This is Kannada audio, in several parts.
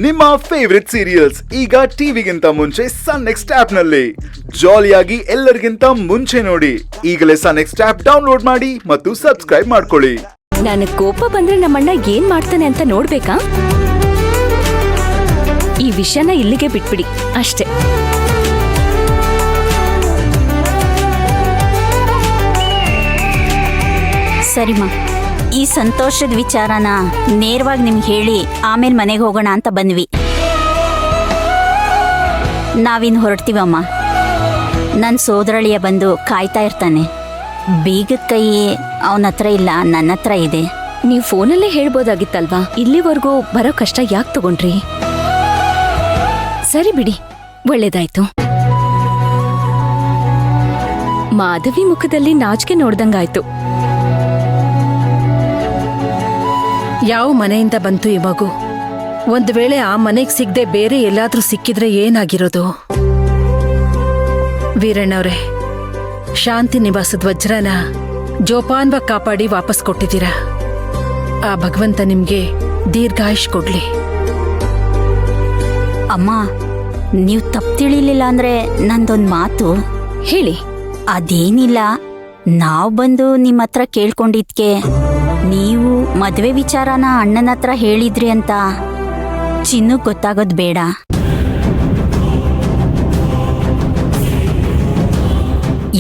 ನಿಮ್ಮ ಫೇವರಿಟ್ ಸೀರಿಯಲ್ಸ್ ಈಗ ಟಿವಿಗಿಂತ ಮುಂಚೆ ಸನ್ ನೆಕ್ಸ್ಟ್ ಆಪ್ ನಲ್ಲಿ ಜಾಲಿಯಾಗಿ ಎಲ್ಲರಿಗಿಂತ ಮುಂಚೆ ನೋಡಿ. ಈಗಲೇ ಸನ್ ನೆಕ್ಸ್ಟ್ ಆಪ್ ಡೌನ್ಲೋಡ್ ಮಾಡಿ ಮತ್ತು ಸಬ್ಸ್ಕ್ರೈಬ್ ಮಾಡ್ಕೊಳ್ಳಿ. ನನಗೆ ಕೋಪ ಬಂದ್ರೆ ನಮ್ಮಣ್ಣ ಏನ್ ಮಾಡ್ತಾನೆ ಅಂತ ನೋಡ್ಬೇಕಾ? ಈ ವಿಷಯನ ಇಲ್ಲಿಗೆ ಬಿಟ್ಬಿಡಿ ಅಷ್ಟೇ. ಸರಿಮಾ, ಈ ಸಂತೋಷದ ವಿಚಾರನ ನೇರವಾಗಿ ನಿಮ್ಗೆ ಹೇಳಿ ಆಮೇಲೆ ಮನೆಗೆ ಹೋಗೋಣ ಅಂತ ಬಂದ್ವಿ. ನಾವಿನ್ ಹೊರಡ್ತೀವಮ್ಮ. ನನ್ನ ಸೋದರಳಿಯ ಬಂದು ಕಾಯ್ತಾ ಇರ್ತಾನೆ. ಬೀಗದ ಕೈ ಅವನ ಹತ್ರ ಇಲ್ಲ, ನನ್ನ ಹತ್ರ ಇದೆ. ನೀವು ಫೋನಲ್ಲೇ ಹೇಳ್ಬೋದಾಗಿತ್ತಲ್ವಾ? ಇಲ್ಲಿವರೆಗೂ ಬರೋ ಕಷ್ಟ ಯಾಕೆ ತಗೊಂಡ್ರಿ? ಸರಿ ಬಿಡಿ, ಒಳ್ಳೇದಾಯ್ತು. ಮಾಧವಿ ಮುಖದಲ್ಲಿ ನಾಚಿಕೆ ನೋಡ್ದಂಗಾಯ್ತು. ಯಾವ ಮನೆಯಿಂದ ಬಂತು ಈ ಮಗು? ಒಂದು ವೇಳೆ ಆ ಮನೆಗೆ ಸಿಗದೆ ಬೇರೆ ಎಲ್ಲಾದ್ರೂ ಸಿಕ್ಕಿದ್ರೆ ಏನಾಗಿರೋದು? ವೀರಣ್ಣವ್ರೆ, ಶಾಂತಿ ನಿವಾಸದ ವಜ್ರನ ಜೋಪಾನ್ವಾಗಿ ಕಾಪಾಡಿ ವಾಪಸ್ ಕೊಟ್ಟಿದ್ದೀರಾ. ಆ ಭಗವಂತ ನಿಮ್ಗೆ ದೀರ್ಘಾಯುಷ್ ಕೊಡ್ಲಿ. ಅಮ್ಮ, ನೀವು ತಪ್ಪು ತಿಳಿಲಿಲ್ಲ ಅಂದ್ರೆ ನಂದೊಂದು ಮಾತು ಹೇಳಿ. ಅದೇನಿಲ್ಲ, ನಾವು ಬಂದು ನಿಮ್ಮ ಹತ್ರ ಕೇಳ್ಕೊಂಡಿದ್ಕೆ ನೀವು ಮದುವೆ ವಿಚಾರನ ಅಣ್ಣನ ಹತ್ರ ಹೇಳಿದ್ರಿ ಅಂತ ಚಿನ್ನು ಗೊತ್ತಾಗೋದು ಬೇಡ.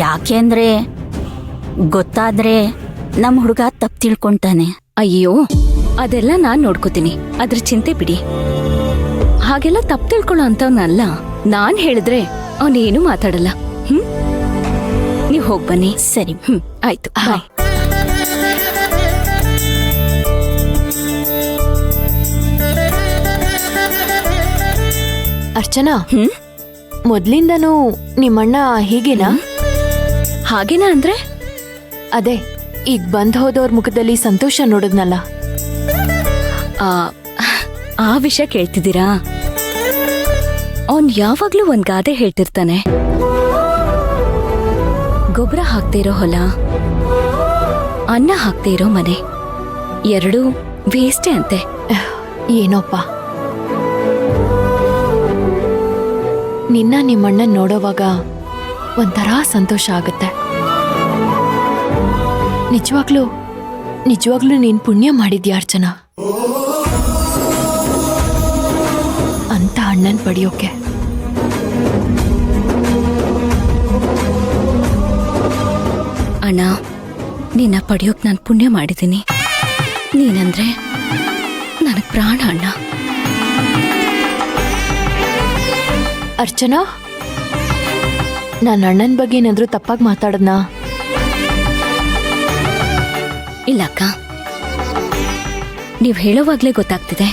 ಯಾಕೆ ಅಂದ್ರೆ ಗೊತ್ತಾದ್ರೆ ನಮ್ಮ ಹುಡುಗ ತಪ್ಪು ತಿಳ್ಕೊಂತಾನೆ. ಅಯ್ಯೋ, ಅದೆಲ್ಲ ನಾನ್ ನೋಡ್ಕೋತೀನಿ, ಅದ್ರ ಚಿಂತೆ ಬಿಡಿ. ಹಾಗೆಲ್ಲ ತಪ್ಪು ತಿಳ್ಕೊಳ್ಳೋ ಅಂತವ್ನಲ್ಲ. ನಾನ್ ಹೇಳಿದ್ರೆ ಅವನೇನು ಮಾತಾಡಲ್ಲ. ನೀವ್ ಹೋಗ್ಬನ್ನಿ. ಸರಿ, ಆಯ್ತು, ಬಾಯ್. ಅರ್ಚನಾ, ಮೊದ್ಲಿಂದನೂ ನಿಮ್ಮಣ್ಣ ಹೀಗೇನಾ? ಹಾಗೇನಾ ಅಂದ್ರೆ? ಅದೇ ಈಗ ಬಂದ್ ಹೋದವ್ರ ಮುಖದಲ್ಲಿ ಸಂತೋಷ ನೋಡಿದ್ನಲ್ಲ. ಆ ವಿಷಯ ಕೇಳ್ತಿದ್ದೀರಾ? ಅವನ್ ಯಾವಾಗ್ಲೂ ಒಂದ್ ಗಾದೆ ಹೇಳ್ತಿರ್ತಾನೆ. ಗೊಬ್ಬರ ಹಾಕ್ದೇ ಇರೋ ಹೊಲ, ಅನ್ನ ಹಾಕ್ದೇ ಇರೋ ಮನೆ, ಎರಡೂ ವೇಸ್ಟೇ ಅಂತೆ. ಏನೋಪ್ಪ, ನಿನ್ನ ನಿಮ್ಮಣ್ಣನ್ ನೋಡೋವಾಗ ಒಂಥರ ಸಂತೋಷ ಆಗುತ್ತೆ. ನಿಜವಾಗ್ಲೂ ನೀನ್ ಪುಣ್ಯ ಮಾಡಿದ್ಯಾ ಅರ್ಚನಾ, ಅಂತ ಅಣ್ಣನ್ ಪಡೆಯೋಕೆ. ಅಣ್ಣ, ನಿನ್ನ ಪಡೆಯೋಕ್ ನಾನು ಪುಣ್ಯ ಮಾಡಿದ್ದೀನಿ. ನೀನಂದ್ರೆ ನನಗ್ ಪ್ರಾಣ ಅಣ್ಣ. ಅರ್ಚನಾ, ನನ್ನ ಅಣ್ಣನ ಬಗ್ಗೆ ಏನಾದ್ರೂ ತಪ್ಪಾಗಿ ಮಾತಾಡದ್ನಾ? ಇಲ್ಲ ಅಕ್ಕ, ನೀವ್ ಹೇಳೋವಾಗ್ಲೇ ಗೊತ್ತಾಗ್ತಿದೆ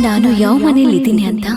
ನಾನು ಯಾವ ಮನೇಲಿ ಇದ್ದೀನಿ ಅಂತ.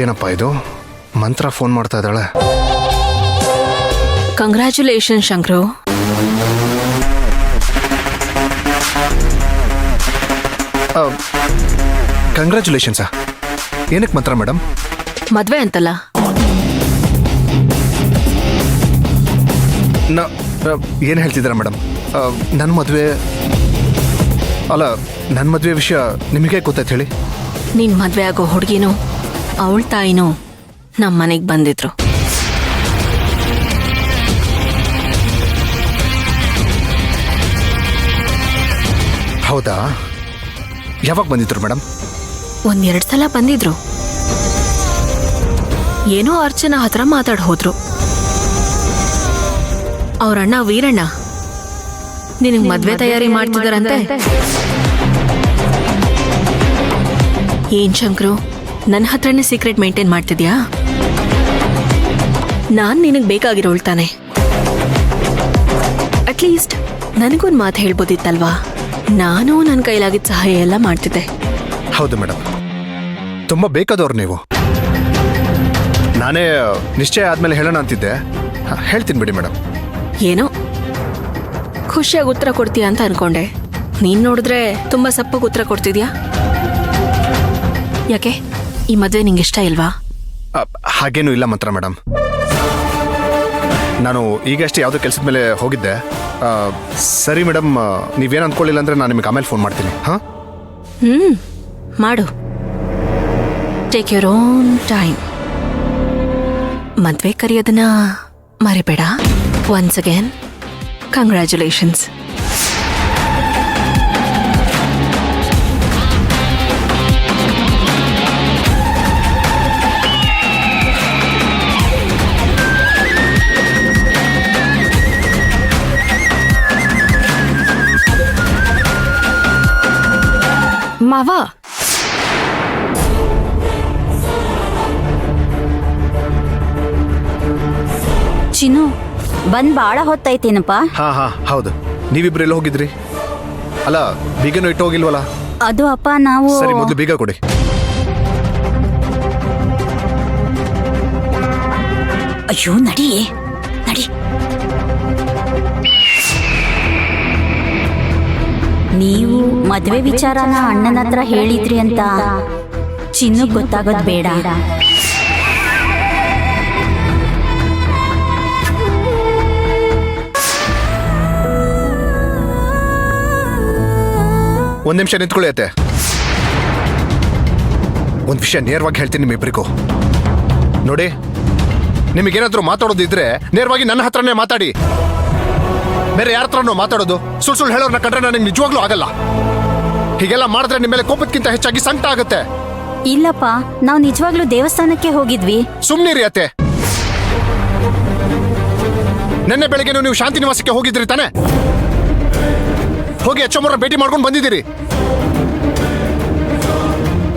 ಏನಪ್ಪ ಇದು? ಮಂತ್ರ ಫೋನ್ ಮಾಡ್ತಾ ಇದ್ದಾಳೆ. ಕಂಗ್ರ್ಯಾಚುಲೇಷನ್ ಶಂಕ್ರು. ಕಂಗ್ರ್ಯಾಚುಲೇಷನ್ಸಾ? ಏನಕ್ಕೆ ಮಂತ್ರ ಮೇಡಮ್? ಮದ್ವೆ ಅಂತಲ್ಲ. ಏನು ಹೇಳ್ತಿದ್ದೀರಾ ಮೇಡಮ್? ನನ್ನ ಮದುವೆ ಅಲ್ಲ, ನನ್ನ ಮದುವೆ ವಿಷಯ ನಿಮಗೆ ಗೊತ್ತಾಯ್ತು ಹೇಳಿ. ನಿನ್ ಮದ್ವೆ ಆಗೋ ಹುಡುಗಿನೂ ಅವಳ ತಾಯಿನೂ ನಮ್ಮ ಮನೆಗೆ ಬಂದಿದ್ರು. ಹೌದಾ? ಯಾವಾಗ ಬಂದಿದ್ರು ಮೇಡಮ್? ಒಂದೆರಡು ಸಲ ಬಂದಿದ್ರು. ಏನೋ ಅರ್ಚನಾ ಹತ್ರ ಮಾತಾಡ್ ಹೋದ್ರು. ಅವ್ರಣ್ಣ ವೀರಣ್ಣ ನಿನಗೆ ಮದ್ವೆ ತಯಾರಿ ಮಾಡ್ತಿದಾರಂತೆ. ಏನ್ ಶಂಕ್ರು, ನನ್ನ ಹತ್ರನೇ ಸೀಕ್ರೆಟ್ ಮೇಂಟೈನ್ ಮಾಡ್ತಿದ್ಯಾ? ನಾನ್ ನಿನಗ್ ಬೇಕಾಗಿರೋಳ್ ತಾನೆ. ಅಟ್ಲೀಸ್ಟ್ ನನಗೊಂದು ಮಾತು ಹೇಳ್ಬೋದಿತ್ತಲ್ವಾ? ನಾನು ನನ್ನ ಕೈಲಾಗಿದ್ದ ಸಹಾಯ ಎಲ್ಲ ಮಾಡ್ತಿದ್ದೆ. ಹೌದು ಮೇಡಮ್, ತುಂಬ ಬೇಕಾದವ್ರು ನೀವು. ನಾನೇ ನಿಶ್ಚಯ ಆದ್ಮೇಲೆ ಹೇಳೋಣ ಅಂತಿದ್ದೆ. ಹೇಳ್ತೀನಿ ಬಿಡಿ ಮೇಡಮ್. ಏನೋ ಖುಷಿಯಾಗಿ ಉತ್ತರ ಕೊಡ್ತೀಯ ಅಂತ ಅನ್ಕೊಂಡೆ. ನೀನ್ ನೋಡಿದ್ರೆ ತುಂಬಾ ಸಪ್ಪಗೆ ಉತ್ತರ ಕೊಡ್ತಿದ್ಯಾ. ಯಾಕೆ ಈ ಮದುವೆ ನಿಂಗೆ ಇಷ್ಟ ಇಲ್ವಾ? ಹಾಗೇನೂ ಇಲ್ಲ ಮಾತ್ರ ಮೇಡಮ್. ನಾನು ಈಗಷ್ಟೇ ಯಾವುದೋ ಕೆಲಸದ ಮೇಲೆ ಹೋಗಿದ್ದೆ. ಸರಿ ಮೇಡಮ್, ನೀವೇನು ಅಂದ್ಕೊಳ್ಳಿಲ್ಲ ಅಂದರೆ ನಾನು ನಿಮಗೆ ಆಮೇಲೆ ಫೋನ್ ಮಾಡ್ತೀನಿ. ಹಾಂ, ಮಾಡು. Take your own time. ಮದ್ವೆ ಕರೆಯೋದನ್ನ ಮರಿಬೇಡ. Once again congratulations. ಮಾವ, ಚಿನ್ನು ಬಂದ್ ಬಾಳ ಹೊತ್ತೈತೇನಪ್ಪ? ಹಾಂ ಹೌದು. ನೀವಿಬ್ರು ಎಲ್ಲ ಹೋಗಿದ್ರಿ? ಅಲ್ಲ, ಬೀಗನೂ ಇಟ್ಟು ಹೋಗಿಲ್ವಲ್ಲ? ಅದು ಅಪ್ಪ ನಾವು ಸರಿ, ಮೊದಲು ಬೀಗ ಕೊಡಿ. ಅಯ್ಯೋ ನಡಿ. ನೀವು ಮದ್ವೆ ವಿಚಾರನ ಅಣ್ಣನ ಹತ್ರ ಹೇಳಿದ್ರಿ ಅಂತ ಚಿನ್ನು ಗೊತ್ತಾಗೋದ್ ಬೇಡ. ಒಂದು ನಿಮಿಷ ನಿಂತ್ಕೊಳ್ಳಿ ಅತ್ತೆ. ಒಂದು ವಿಷಯ ನೇರವಾಗಿ ಹೇಳ್ತೀನಿ ನಿಮ್ಮಿಬ್ಬರಿಗೂ. ನೋಡಿ, ನಿಮಗೇನಾದ್ರೂ ಮಾತಾಡೋದಿದ್ರೆ ನೇರವಾಗಿ ನನ್ನ ಹತ್ರನೇ ಮಾತಾಡಿ. ಬೇರೆ ಯಾರ ಹತ್ರನೂ ಮಾತಾಡೋದು, ಸುಳ್ಳು ಹೇಳೋರ್ನ ಕಂಡ್ರೆ ನನಗೆ ನಿಜವಾಗ್ಲೂ ಆಗಲ್ಲ. ಹೀಗೆಲ್ಲ ಮಾಡಿದ್ರೆ ನಿಮ್ಮ ಮೇಲೆ ಕೋಪಕ್ಕಿಂತ ಹೆಚ್ಚಾಗಿ ಸಂಕಟ ಆಗುತ್ತೆ. ಇಲ್ಲಪ್ಪ, ನಾವು ನಿಜವಾಗ್ಲೂ ದೇವಸ್ಥಾನಕ್ಕೆ ಹೋಗಿದ್ವಿ. ಸುಮ್ನಿರಿ ಅತ್ತೆ. ನಿನ್ನೆ ಬೆಳಗ್ಗೆ ನೀವು ಶಾಂತಿ ನಿವಾಸಕ್ಕೆ ಹೋಗಿದ್ರಿ ತಾನೆ? ಹೋಗಿ ಅಚ್ಚಮ್ಮವ್ರನ್ನ ಭೇಟಿ ಮಾಡ್ಕೊಂಡು ಬಂದಿದ್ದೀರಿ.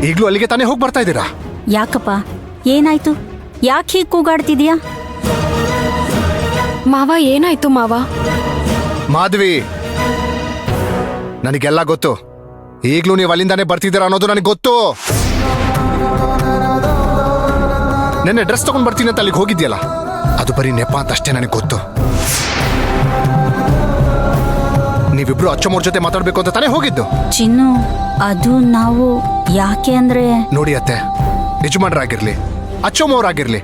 ಈಗಲೂ ಅಲ್ಲಿಗೆ ತಾನೇ ಹೋಗಿ ಬರ್ತಾ ಇದ್ದೀರಾ? ಯಾಕಪ್ಪ, ಏನಾಯ್ತು? ಯಾಕೆ ಹೀಗೆ ಕೂಗಾಡ್ತಿದ್ಯಾ? ಮಾವ ಏನಾಯ್ತು ಮಾವ? ಮಾಧವಿ, ನನಗೆಲ್ಲ ಗೊತ್ತು. ಈಗಲೂ ನೀವು ಅಲ್ಲಿಂದಾನೇ ಬರ್ತಿದ್ದೀರಾ ಅನ್ನೋದು ನನಗೆ ಗೊತ್ತು. ನೆನ್ನೆ ಡ್ರೆಸ್ ತಗೊಂಡು ಬರ್ತೀನಿ ಅಂತ ಅಲ್ಲಿಗೆ ಹೋಗಿದ್ಯಲ್ಲ, ಅದು ಬರೀ ನೆಪ ಅಂತ ಅಷ್ಟೇ ನನಗೆ ಗೊತ್ತು. ನೀವಿಬ್ರು ಅಚ್ಚಮ್ಮವ್ರ ಜೊತೆ ಮಾತಾಡ್ಬೇಕು ಅಂತ ತಾನೇ ಹೋಗಿದ್ದು? ಚಿನ್ನು, ಅದು ನಾವು ಯಾಕೆ ಅಂದ್ರೆ ನೋಡಿ ಅತ್ತೆ, ಯಜಮಾನ್ರಾಗಿರ್ಲಿ ಅಚ್ಚಮ್ಮವ್ರಾಗಿರ್ಲಿ